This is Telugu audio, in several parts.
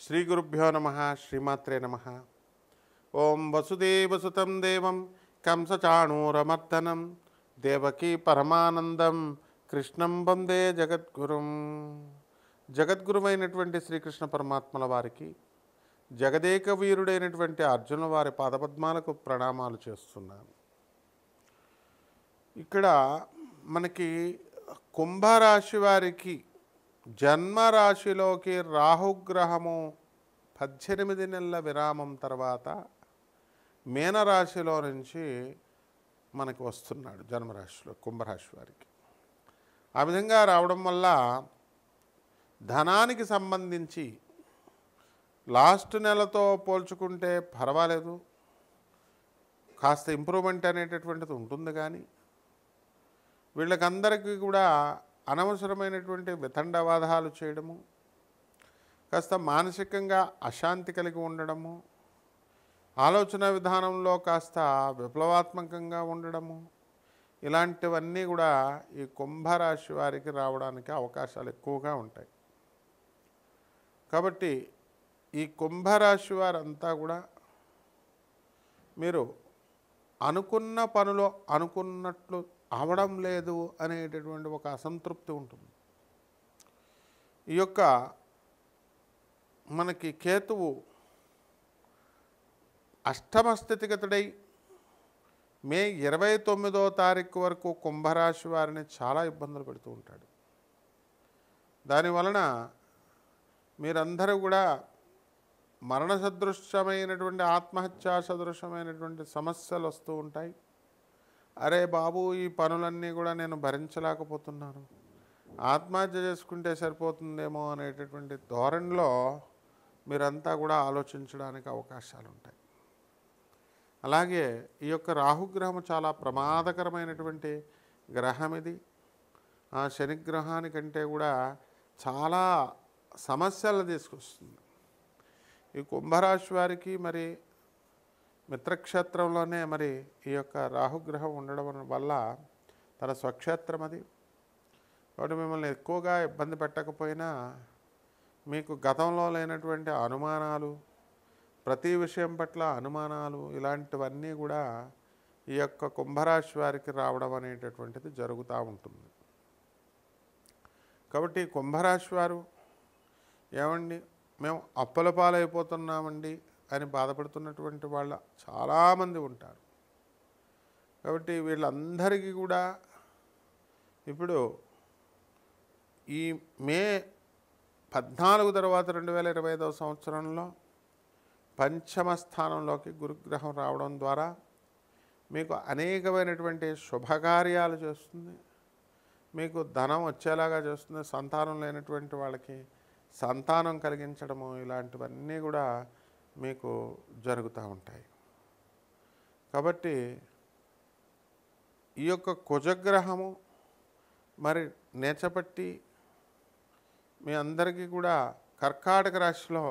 శ్రీగురుభ్యో నమ. శ్రీమాత్రే నమ. ఓం వసుదేవసుతం దేవం కంసచాణూరమర్దనం దేవకీ పరమానందం కృష్ణం వందే జగద్గురుం. జగద్గురువైనటువంటి శ్రీకృష్ణ పరమాత్మల వారికి, జగదేక వీరుడైనటువంటి అర్జునుల వారి పాదపద్మాలకు ప్రణామాలు చేస్తున్నాను. ఇక్కడ మనకి కుంభరాశి వారికి జన్మరాశిలోకి రాహుగ్రహము 18 నెలల విరామం తర్వాత మీనరాశిలో నుంచి మనకి వస్తున్నాడు జన్మరాశిలో కుంభరాశి వారికి. ఆ విధంగా రావడం వల్ల ధనానికి సంబంధించి లాస్ట్ నెలతో పోల్చుకుంటే పర్వాలేదు, కాస్త ఇంప్రూవ్మెంట్ అనేటటువంటిది ఉంటుంది. కానీ వీళ్ళకందరికీ కూడా అనవసరమైనటువంటి వితండవాదాలు చేయడము, కాస్త మానసికంగా అశాంతి కలిగి ఉండడము, ఆలోచన విధానంలో కాస్త విప్లవాత్మకంగా ఉండడము, ఇలాంటివన్నీ కూడా ఈ కుంభరాశి వారికి రావడానికి అవకాశాలు ఎక్కువగా ఉంటాయి. కాబట్టి ఈ కుంభరాశి వారంతా కూడా మీరు అనుకున్న పనులు అనుకున్నట్లు అవడం లేదు అనేటటువంటి ఒక అసంతృప్తి ఉంటుంది. ఈ యొక్క మనకి కేతువు అష్టమ స్థితిగతుడై మే 29వ తారీఖు వరకు కుంభరాశి వారిని చాలా ఇబ్బందులు పెడుతూ ఉంటాడు. దానివలన మీరందరూ కూడా మరణ సదృశ్యమైనటువంటి ఆత్మహత్యా సదృశ్యమైనటువంటి సమస్యలు వస్తూ ఉంటాయి. అరే బాబు, ఈ పనులన్నీ కూడా నేను భరించలేకపోతున్నాను, ఆత్మహత్య చేసుకుంటే సరిపోతుందేమో అనేటటువంటి ధోరణిలో మీరంతా కూడా ఆలోచించడానికి అవకాశాలు ఉంటాయి. అలాగే ఈ యొక్క రాహుగ్రహం చాలా ప్రమాదకరమైనటువంటి గ్రహం. ఇది ఆ శనిగ్రహానికంటే కూడా చాలా సమస్యలు తీసుకొస్తుంది. ఈ కుంభరాశి వారికి మరి మిత్రక్షేత్రంలోనే మరి ఈ యొక్క రాహుగ్రహం ఉండడం వల్ల తన స్వక్షేత్రం అది. కాబట్టి మిమ్మల్ని ఎక్కువగా ఇబ్బంది పెట్టకపోయినా మీకు గతంలో లేనటువంటి అనుమానాలు, ప్రతి విషయం పట్ల అనుమానాలు, ఇలాంటివన్నీ కూడా ఈ యొక్క కుంభరాశి వారికి రావడం అనేటటువంటిది జరుగుతూ ఉంటుంది. కాబట్టి కుంభరాశి వారు ఏమండి మేము అప్పుల పాలైపోతున్నామండి అని బాధపడుతున్నటువంటి వాళ్ళ చాలామంది ఉంటారు. కాబట్టి వీళ్ళందరికీ కూడా ఇప్పుడు ఈ మే 14 తర్వాత 2025వ సంవత్సరంలో పంచమ స్థానంలోకి గురుగ్రహం రావడం ద్వారా మీకు అనేకమైనటువంటి శుభకార్యాలు చేస్తుంది, మీకు ధనం వచ్చేలాగా చేస్తుంది, సంతానం లేనటువంటి వాళ్ళకి సంతానం కలిగించడము, ఇలాంటివన్నీ కూడా మీకు జరుగుతూ ఉంటాయి. కాబట్టి ఈ యొక్క కుజగ్రహము మరి నేచపట్టి మీ అందరికీ కూడా కర్కాటక రాశిలో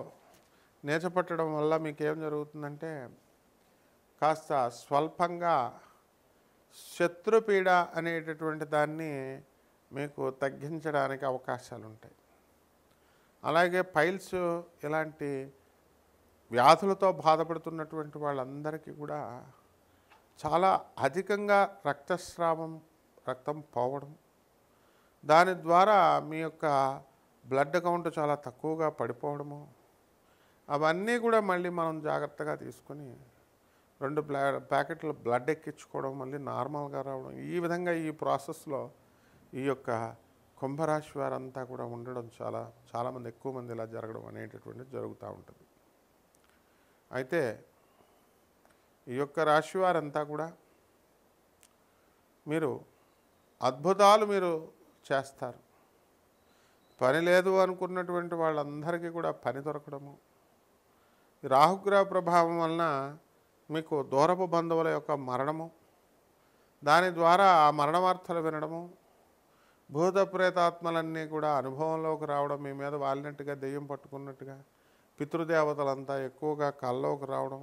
నేచపట్టడం వల్ల మీకు ఏం జరుగుతుందంటే కాస్త స్వల్పంగా శత్రుపీడ అనేటటువంటి దాన్ని మీకు తగ్గించడానికి అవకాశాలు ఉంటాయి. అలాగే పైల్స్ ఇలాంటి వ్యాధులతో బాధపడుతున్నటువంటి వాళ్ళందరికీ కూడా చాలా అధికంగా రక్తస్రావం, రక్తం పోవడం, దాని ద్వారా మీ యొక్క బ్లడ్ కౌంట్ చాలా తక్కువగా పడిపోవడము, అవన్నీ కూడా మళ్ళీ మనం జాగ్రత్తగా తీసుకొని 2 ప్యాకెట్ల బ్లడ్ ఎక్కించుకోవడం, మళ్ళీ నార్మల్గా రావడం, ఈ విధంగా ఈ ప్రాసెస్లో ఈ యొక్క కుంభరాశి వారంతా కూడా ఉండడం చాలామంది ఎక్కువ మంది ఇలా జరగడం అనేటటువంటిది జరుగుతూ ఉంటుంది. అయితే ఈ యొక్క రాశి వారంతా కూడా మీరు అద్భుతాలు మీరు చేస్తారు. పని లేదు అనుకున్నటువంటి వాళ్ళందరికీ కూడా పని దొరకడము, రాహుగ్రహ ప్రభావం వలన మీకు దూరపు బంధువుల యొక్క మరణము, దాని ద్వారా ఆ మరణ వార్తలు వినడము, భూత ప్రేతాత్మలన్నీ కూడా అనుభవంలోకి రావడం, మీ మీద వాలినట్టుగా దెయ్యం పట్టుకున్నట్టుగా పితృదేవతలంతా ఎక్కువగా కల్లోకి రావడం,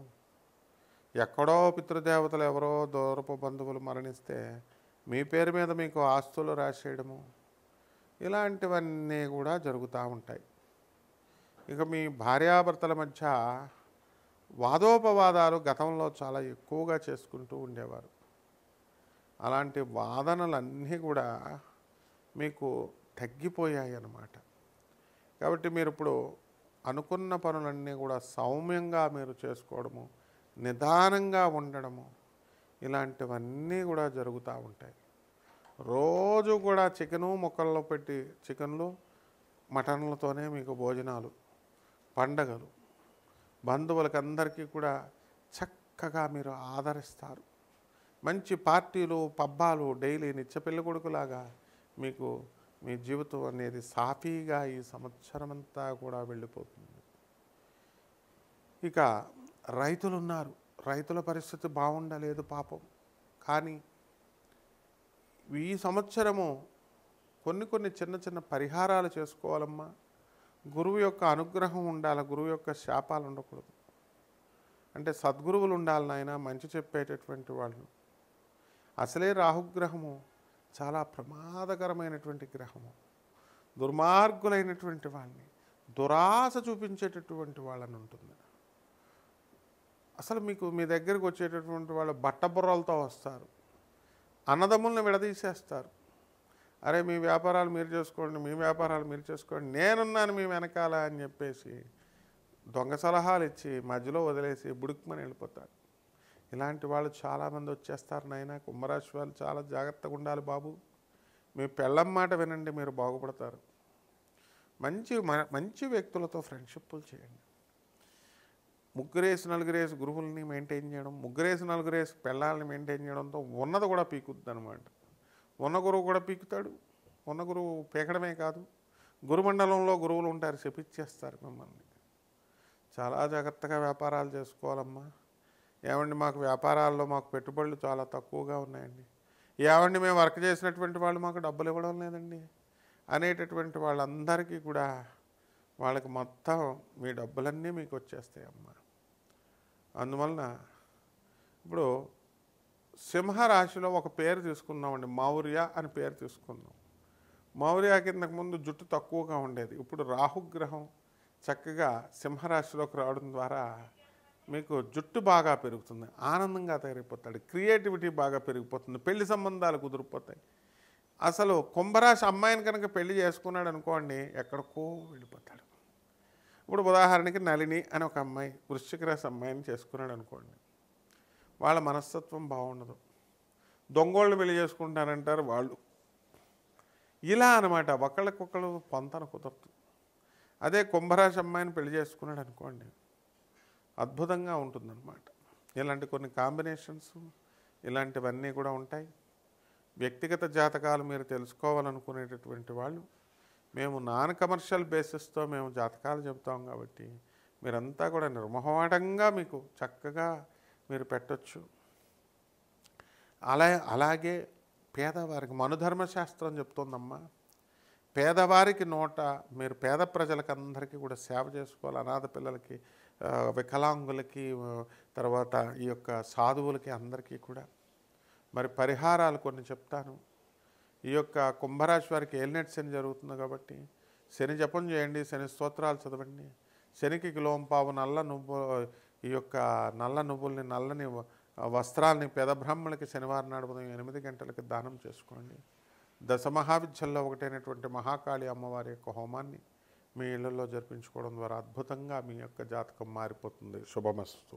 ఎక్కడో పితృదేవతలు ఎవరో దూరపు బంధువులు మరణిస్తే మీ పేరు మీద మీకు ఆస్తులు రాసేయడము, ఇలాంటివన్నీ కూడా జరుగుతూ ఉంటాయి. ఇక మీ భార్యాభర్తల మధ్య వాదోపవాదాలు గతంలో చాలా ఎక్కువగా చేసుకుంటూ ఉండేవారు. అలాంటి వాదనలన్నీ కూడా మీకు తగ్గిపోయాయి అన్నమాట. కాబట్టి మీరు ఇప్పుడు అనుకున్న పనులన్నీ కూడా సౌమ్యంగా మీరు చేసుకోవడము, నిదానంగా ఉండడము, ఇలాంటివన్నీ కూడా జరుగుతూ ఉంటాయి. రోజు కూడా చికెను ముక్కల్లో పెట్టి చికెన్లు మటన్లతోనే మీకు భోజనాలు, పండగలు, బంధువులకి అందరికీ కూడా చక్కగా మీరు ఆదరిస్తారు. మంచి పార్టీలు, పబ్బాలు, డైలీ నిత్య పెళ్ళికొడుకులాగా మీకు మీ జీవితం అనేది సాఫీగా ఈ సంవత్సరం అంతా కూడా వెళ్ళిపోతుంది. ఇక రైతులు ఉన్నారు, రైతుల పరిస్థితి బాగుండలేదు పాపం. కానీ ఈ సంవత్సరము కొన్ని చిన్న చిన్న పరిహారాలు చేసుకోవాలమ్మా. గురువు యొక్క అనుగ్రహం ఉండాలి, గురువు యొక్క శాపాలు ఉండకూడదు. అంటే సద్గురువులు ఉండాలి నాయన, మంచి చెప్పేటటువంటి వాళ్ళు. అసలే రాహుగ్రహము చాలా ప్రమాదకరమైనటువంటి గ్రహము. దుర్మార్గులైనటువంటి వాళ్ళని, దురాశ చూపించేటటువంటి వాళ్ళని ఉంటుంది. అసలు మీకు మీ దగ్గరికి వచ్చేటటువంటి వాళ్ళు బట్టబుర్రలతో వస్తారు, అన్నదమ్ముల్ని విడదీసేస్తారు. అరే మీ వ్యాపారాలు మీరు చేసుకోండి, మీ వ్యాపారాలు మీరు చేసుకోండి, నేనున్నాను మీ వెనకాల అని చెప్పేసి దొంగ సలహాలు ఇచ్చి మధ్యలో వదిలేసి బుడుక్కుమని వెళ్ళిపోతారు. ఇలాంటి వాళ్ళు చాలామంది వచ్చేస్తారు నాయన. కుంభరాశి వాళ్ళు చాలా జాగ్రత్తగా ఉండాలి బాబు. మీ పెళ్ళం మాట వినండి, మీరు బాగుపడతారు. మంచి వ్యక్తులతో ఫ్రెండ్షిప్లు చేయండి. ముగ్గురేసి నలుగురేసి గురువుల్ని మెయింటైన్ చేయడం, ముగ్గురేసి నలుగురేసి పెళ్ళాలని మెయింటైన్ చేయడంతో ఉన్నది కూడా పీకుద్ది అనమాట. ఉన్న గురువు కూడా పీకుతాడు. ఉన్న గురువు పీకడమే కాదు, గురుమండలంలో గురువులు ఉంటారు, చెప్పించేస్తారు మిమ్మల్ని. చాలా జాగ్రత్తగా వ్యాపారాలు చేసుకోవాలమ్మా. ఏమండి మాకు వ్యాపారాల్లో మాకు పెట్టుబడులు చాలా తక్కువగా ఉన్నాయండి, ఏమండి మేము వర్క్ చేసినటువంటి వాళ్ళు మాకు డబ్బులు ఇవ్వడం లేదండి అనేటటువంటి వాళ్ళందరికీ కూడా వాళ్ళకి మొత్తం మీ డబ్బులన్నీ మీకు వచ్చేస్తాయమ్మా. అందువలన ఇప్పుడు సింహరాశిలో ఒక పేరు తీసుకున్నామండి, మౌర్య అని పేరు తీసుకున్నాం. మౌర్య కిందకు ముందు జుట్టు తక్కువగా ఉండేది. ఇప్పుడు రాహుగ్రహం చక్కగా సింహరాశిలోకి రావడం ద్వారా మీకు జుట్టు బాగా పెరుగుతుంది, ఆనందంగా తయారైపోతాడు, క్రియేటివిటీ బాగా పెరిగిపోతుంది, పెళ్లి సంబంధాలు కుదిరిపోతాయి. అసలు కుంభరాశి అమ్మాయిని కనుక పెళ్లి చేసుకున్నాడు అనుకోండి, ఎక్కడికో వెళ్ళిపోతాడు. ఇప్పుడు ఉదాహరణకి నళిని అని ఒక అమ్మాయి వృశ్చిక రాశి అమ్మాయిని చేసుకున్నాడు అనుకోండి, వాళ్ళ మనస్తత్వం బాగుండదు, దొంగోళ్ళు పెళ్లి చేసుకుంటారంటారు వాళ్ళు. ఇలా అనమాట, ఒకళ్ళకొకళ్ళు పొంతన కుదరదు. అదే కుంభరాశి అమ్మాయిని పెళ్లి చేసుకున్నాడు అనుకోండి, అద్భుతంగా ఉంటుందన్నమాట. ఇలాంటి కొన్ని కాంబినేషన్స్ ఇలాంటివన్నీ కూడా ఉంటాయి. వ్యక్తిగత జాతకాలు మీరు తెలుసుకోవాలనుకునేటటువంటి వాళ్ళు మేము నాన్ కమర్షియల్ బేసిస్తో మేము జాతకాలు చెబుతాం కాబట్టి మీరంతా కూడా నిర్మోహమాటంగా మీకు చక్కగా మీరు పెట్టచ్చు. అలాగే పేదవారికి మనుధర్మశాస్త్రం చెప్తుందమ్మా, పేదవారికి నోట మీరు పేద ప్రజలకు అందరికీ కూడా సేవ చేసుకోవాలి. అనాథ పిల్లలకి, వికలాంగులకి, తర్వాత ఈ యొక్క సాధువులకి అందరికీ కూడా మరి పరిహారాలు కొన్ని చెప్తాను. ఈ యొక్క కుంభరాశి వారికి ఏలినెట్ శని జరుగుతుంది కాబట్టి శని జపం చేయండి, శని స్తోత్రాలు చదవండి. శనికి కిలోంపావు నల్ల నువ్వు ఈ యొక్క నల్ల నువ్వుల్ని, నల్లని వస్త్రాలని పేద బ్రాహ్మణులకి శనివారం నాడు ఉదయం 8 గంటలకి దానం చేసుకోండి. దశమహావిద్యల్లో ఒకటైనటువంటి మహాకాళి అమ్మవారి యొక్క హోమాన్ని మీ ఇళ్లలో జరిపించుకోవడం ద్వారా అద్భుతంగా మీ యొక్క జాతకం మారిపోతుంది. శుభమస్తు.